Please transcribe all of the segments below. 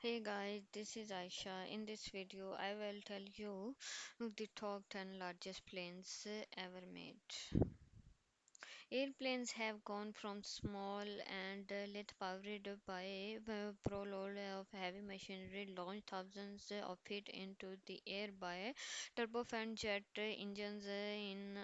Hey guys, this is Aisha. In this video, I will tell you the top 10 largest planes ever made. Airplanes have gone from small and lit powered by proload of heavy machinery, launched thousands of feet into the air by turbofan jet engines in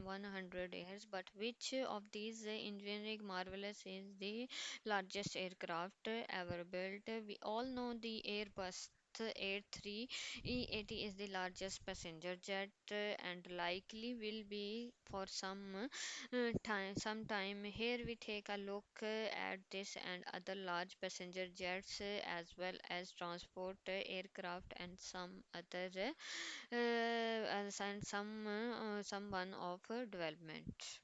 100 years. But which of these engineering marvels is the largest aircraft ever built? We all know the Airbus. A380 is the largest passenger jet and likely will be for sometime. Here we take a look at this and other large passenger jets as well as transport aircraft and some other and some one of development.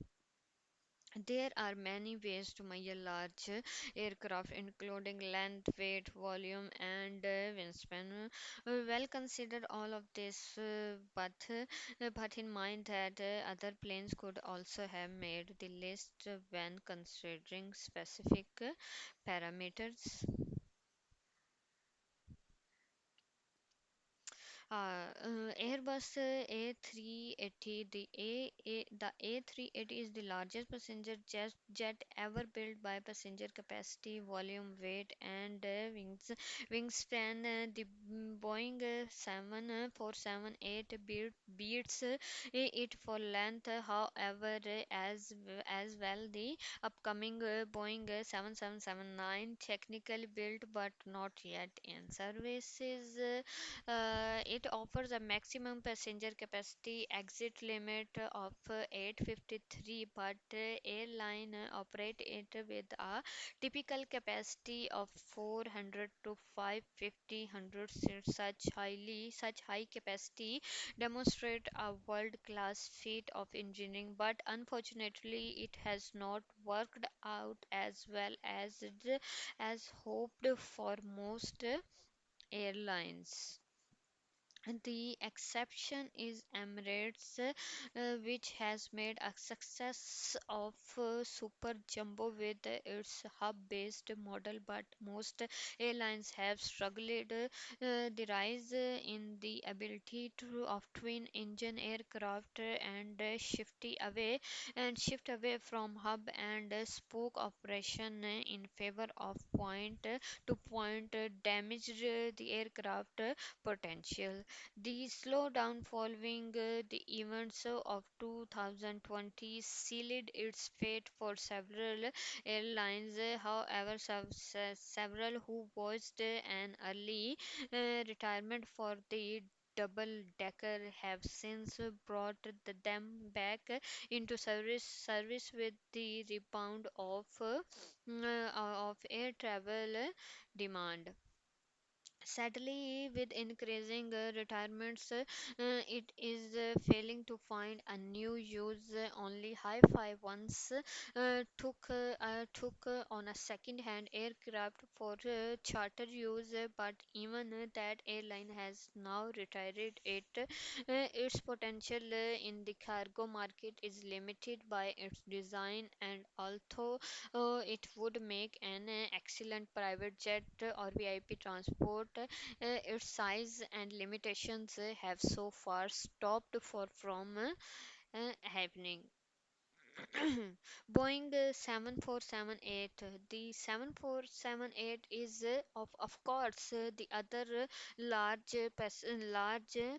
There are many ways to measure large aircraft, including length, weight, volume, and wingspan. Well, consider all of this, but in mind that other planes could also have made the list when considering specific parameters. Airbus A380. The A380 is the largest passenger jet ever built by passenger capacity, volume, weight, and wingspan. The Boeing 7478 beats it for length. However, as well the upcoming Boeing 7779 technically built but not yet in services. It offers a maximum passenger capacity exit limit of 853, but airline operate it with a typical capacity of 400 to 550 hundred seats. Such high capacity demonstrate a world class feat of engineering, but unfortunately it has not worked out as well as hoped for most airlines. The exception is Emirates, which has made a success of Super Jumbo with its hub-based model, but most airlines have struggled. The rise in the ability of twin-engine aircraft shift away from hub and spoke operation in favor of point-to-point damaged the aircraft potential. The slowdown following the events of 2020 sealed its fate for several airlines. However, several who voiced an early retirement for the double decker have since brought them back into service with the rebound of air travel demand. Sadly, with increasing retirements, it is failing to find a new use. Only hi-fi once took on a second-hand aircraft for charter use, but even that airline has now retired it. Its potential in the cargo market is limited by its design, and although it would make an excellent private jet or VIP transport. Its size and limitations have so far stopped for from happening. Boeing 7478. The 7478 is of course the other large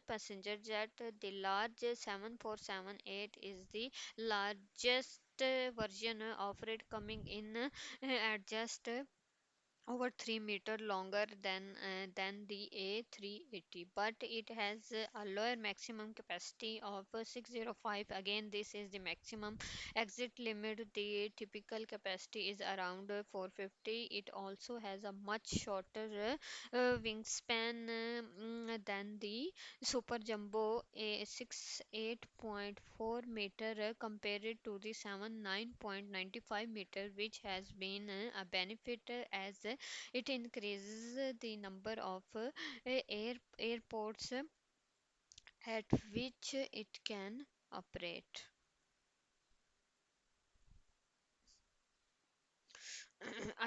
passenger jet. The large 7478 is the largest version offered, coming in at just over 3 meter longer than the A380, but it has a lower maximum capacity of 605. Again, this is the maximum exit limit. The typical capacity is around 450. It also has a much shorter wingspan than the Super Jumbo a 68.4 meter compared to the 79.95 meter, which has been a benefit as it increases the number of airports at which it can operate.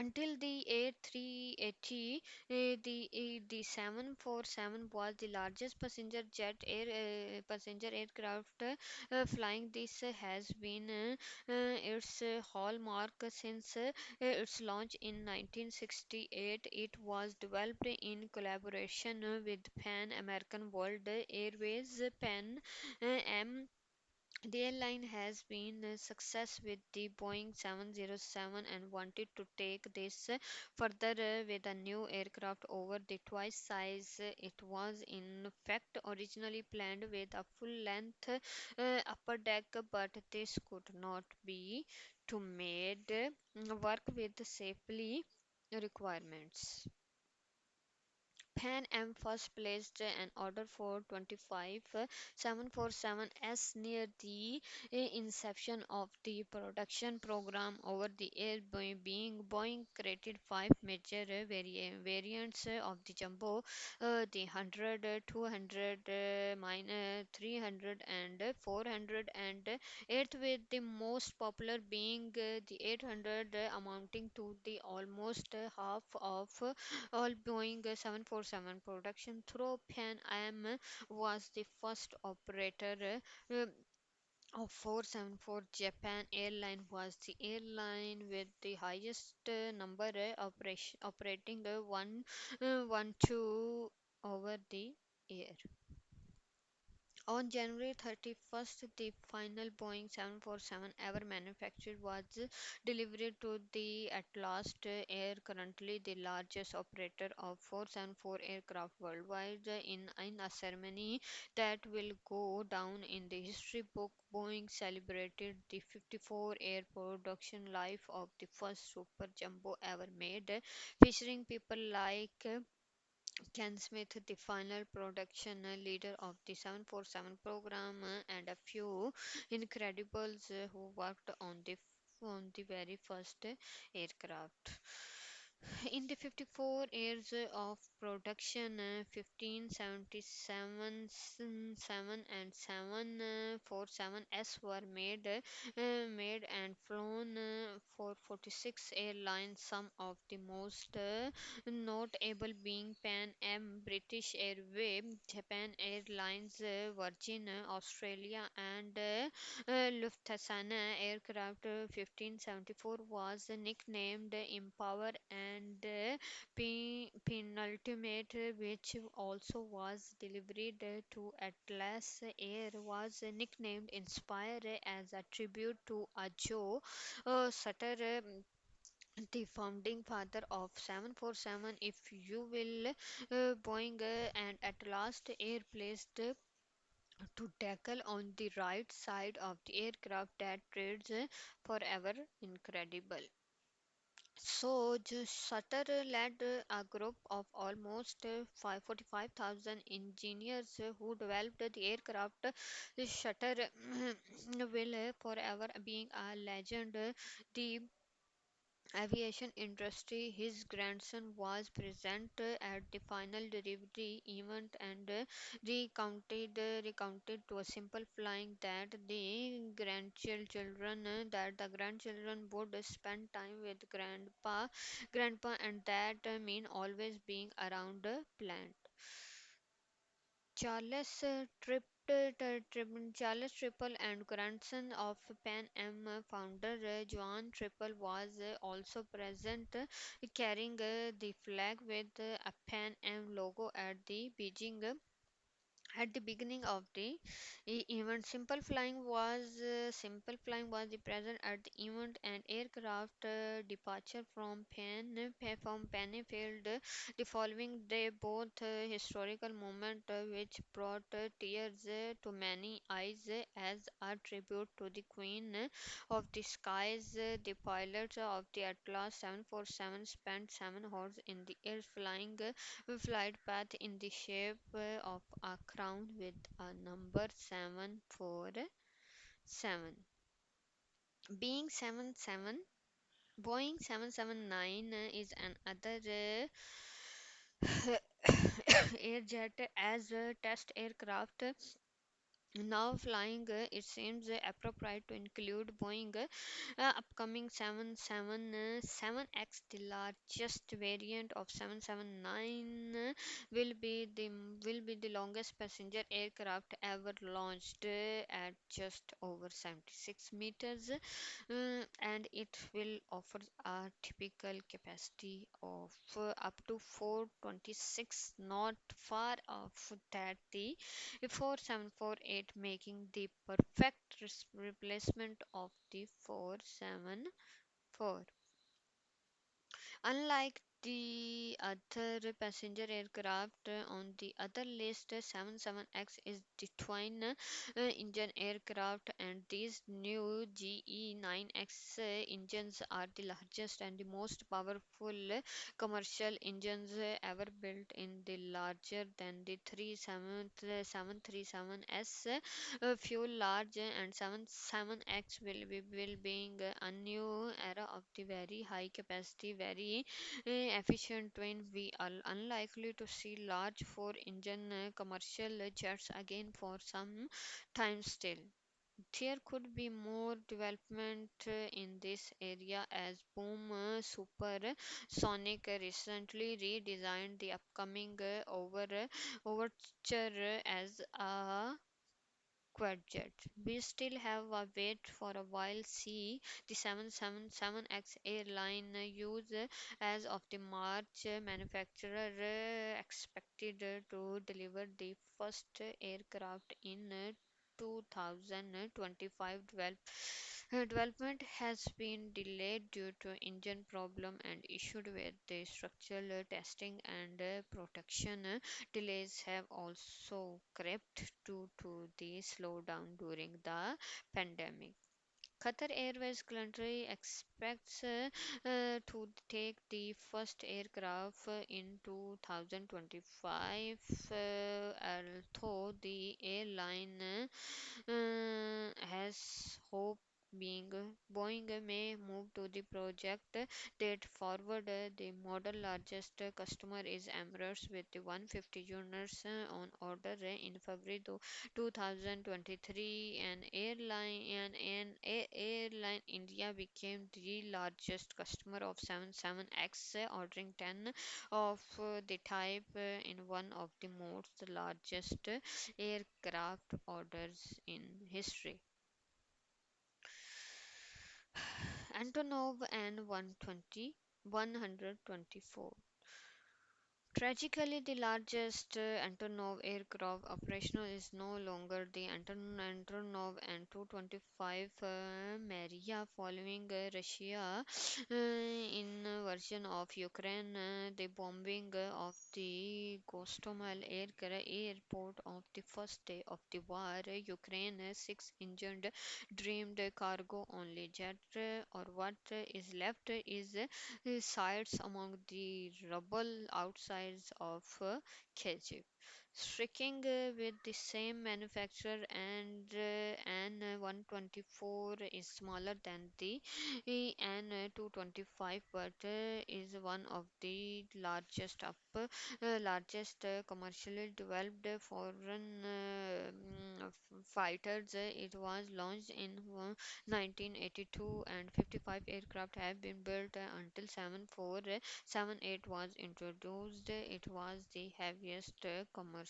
Until the A380, the 747 was the largest passenger aircraft flying. This has been its hallmark since its launch in 1968. It was developed in collaboration with Pan American World Airways (Pan Am). The airline has been a success with the Boeing 707 and wanted to take this further with a new aircraft over the twice size. It was in fact originally planned with a full length upper deck, but this could not be to made work with safely requirements. Pan Am first placed an order for 25 747s near the inception of the production program. Over the air being Boeing created five major variants of the Jumbo, the 100, 200, 300 and 400, and eighth with the most popular being the 800, amounting to the almost half of all Boeing 747 production. Through Pan Am was the first operator of 474. Japan Airline was the airline with the highest number operating 112 over the air. On January 31st, the final Boeing 747 ever manufactured was delivered to the at last Air, currently the largest operator of 474 aircraft worldwide. In a ceremony that will go down in the history book, Boeing celebrated the 54 air production life of the first Super Jumbo ever made, featuring people like Ken Smith, the final production leader of the 747 program, and a few incredibles who worked on the very first aircraft. In the 54 years of production, 1577 7 and 747s were made and flown for 46 airlines, some of the most notable being Pan Am, British Airways, Japan Airlines, Virgin Australia, and Lufthansa. Aircraft 1574 was nicknamed Empower, and penultimate, which also was delivered to Atlas Air, was nicknamed Inspire as a tribute to Joe Sutter, the founding father of 747, if you will. Boeing and at last Air placed to tackle on the right side of the aircraft that trades forever incredible. So, Sutter led a group of almost 45,000 engineers who developed the aircraft. Sutter will forever being a legend. The aviation industry. His grandson was present at the final delivery event and recounted to a simple flying that the grandchildren would spend time with grandpa, and that mean always being around plant. Charles Triple and grandson of Pan Am founder John Triple was also present, carrying the flag with a Pan Am logo at the beginning of the event. Simple flying was the present at the event, and aircraft departure from Pennyfield the following day, both historical moment which brought tears to many eyes as a tribute to the Queen of the Skies. The pilots of the Atlas 747 spent 7 hours in the air flying flight path in the shape of a crown with a number 747. Being 77, Boeing 779 is another airjet as a test aircraft Now flying, it seems appropriate to include Boeing upcoming 777X, the largest variant of 779, will be the longest passenger aircraft ever launched at just over 76 meters, and it will offer a typical capacity of up to 426, not far off that the 4748, making the perfect replacement of the 474. Unlike the other passenger aircraft on the other list, 77X is the twin engine aircraft, and these new GE9X engines are the largest and the most powerful commercial engines ever built in the larger than the 737S fuel large, and 77X will being a new era of the very high capacity, very efficient twin. We are unlikely to see large four engine commercial jets again for some time still. There could be more development in this area as Boom Supersonic recently redesigned the upcoming Overture as a quadjet. We still have a wait for a while. See the 777X airline use as of the March. Manufacturer expected to deliver the first aircraft in 2025. Development has been delayed due to engine problem and issued with the structural testing, and protection delays have also crept due to the slowdown during the pandemic. Qatar Airways currently expects to take the first aircraft in 2025, although the airline has hope being Boeing may move to the project date forward. The model largest customer is Emirates with the 150 units on order in February 2023. Airline India became the largest customer of 77X, ordering 10 of the type in one of the most largest aircraft orders in history. Antonov N-120 124. Tragically, the largest Antonov aircraft operational is no longer the Antonov An-225 Maria following Russia invasion of Ukraine. The bombing of the Gostomel airport of the first day of the war. Ukraine six injured, dreamed cargo only jet, or what is left is sites among the rubble outsides of Kyiv. Striking with the same manufacturer, and N124 is smaller than the N225, but is one of the largest commercially developed foreign fighters. It was launched in 1982, and 55 aircraft have been built until 74778 was introduced. It was the heaviest commercially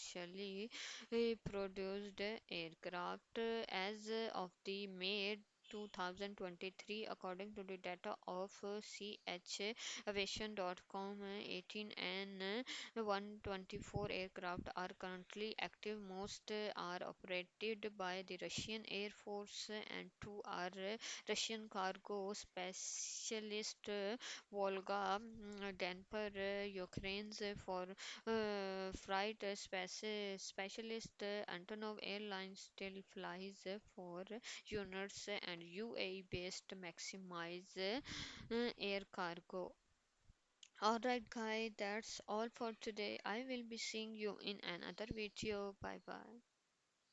produced aircraft as of the May 2023, according to the data of chaviation.com. 18 and 124 aircraft are currently active. Most are operated by the Russian Air Force, and two are Russian cargo specialist Volga Dnepr. Ukraine's for freight specialist Antonov Airlines still flies for units and UAE based maximize air cargo. Alright, guys, that's all for today. I will be seeing you in another video. Bye bye.